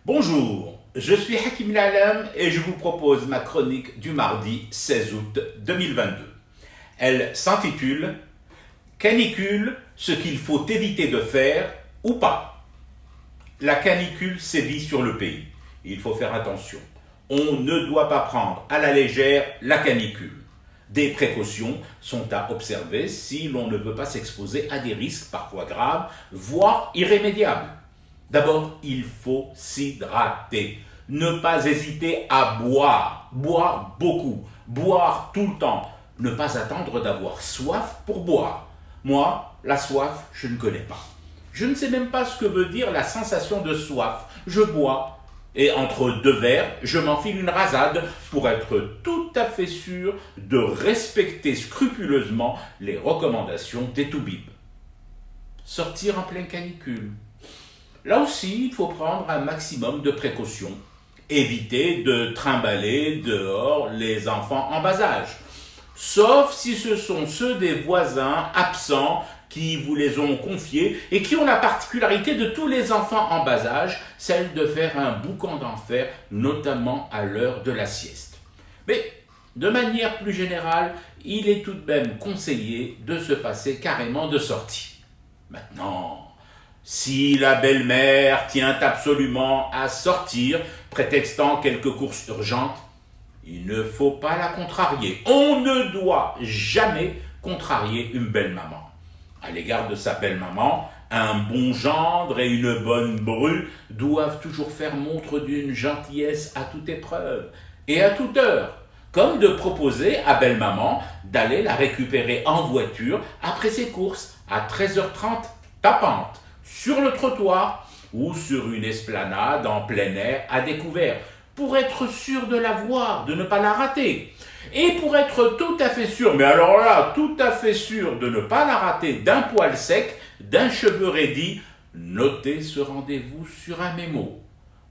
Bonjour, je suis Hakim Lalem et je vous propose ma chronique du mardi 16 août 2022. Elle s'intitule « Canicule, ce qu'il faut éviter de faire ou pas ». La canicule sévit sur le pays. Il faut faire attention. On ne doit pas prendre à la légère la canicule. Des précautions sont à observer si l'on ne veut pas s'exposer à des risques parfois graves, voire irrémédiables. D'abord, il faut s'hydrater. Ne pas hésiter à boire. Boire beaucoup. Boire tout le temps. Ne pas attendre d'avoir soif pour boire. Moi, la soif, je ne connais pas. Je ne sais même pas ce que veut dire la sensation de soif. Je bois. Et entre deux verres, je m'enfile une rasade pour être tout à fait sûr de respecter scrupuleusement les recommandations des toubibs. Sortir en pleine canicule. Là aussi, il faut prendre un maximum de précautions. Éviter de trimballer dehors les enfants en bas âge. Sauf si ce sont ceux des voisins absents qui vous les ont confiés et qui ont la particularité de tous les enfants en bas âge, celle de faire un boucan d'enfer, notamment à l'heure de la sieste. Mais, de manière plus générale, il est tout de même conseillé de se passer carrément de sortie. Maintenant, si la belle-mère tient absolument à sortir, prétextant quelques courses urgentes, il ne faut pas la contrarier. On ne doit jamais contrarier une belle-maman. À l'égard de sa belle-maman, un bon gendre et une bonne bru doivent toujours faire montre d'une gentillesse à toute épreuve et à toute heure, comme de proposer à belle-maman d'aller la récupérer en voiture après ses courses à 13h30 tapante, sur le trottoir ou sur une esplanade en plein air à découvert, pour être sûr de la voir, de ne pas la rater. Et pour être tout à fait sûr, mais alors là, tout à fait sûr de ne pas la rater d'un poil sec, d'un cheveu raidi, notez ce rendez-vous sur un mémo,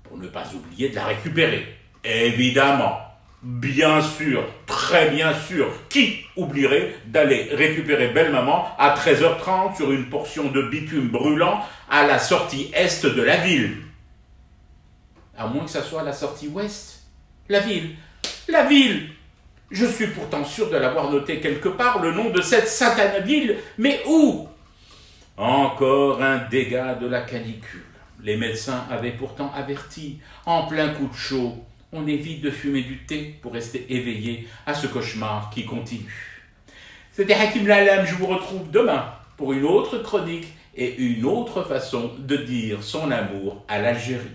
pour ne pas oublier de la récupérer. Évidemment, bien sûr, très bien sûr, qui oublierait d'aller récupérer belle-maman à 13h30 sur une portion de bitume brûlant à la sortie est de la ville? À moins que ça soit la sortie ouest. La ville. La ville. Je suis pourtant sûr de l'avoir noté quelque part, le nom de cette satanée ville, mais où? Encore un dégât de la canicule. Les médecins avaient pourtant averti, en plein coup de chaud, on évite de fumer du thé pour rester éveillé à ce cauchemar qui continue. C'était Hakim Lalem, je vous retrouve demain pour une autre chronique et une autre façon de dire son amour à l'Algérie.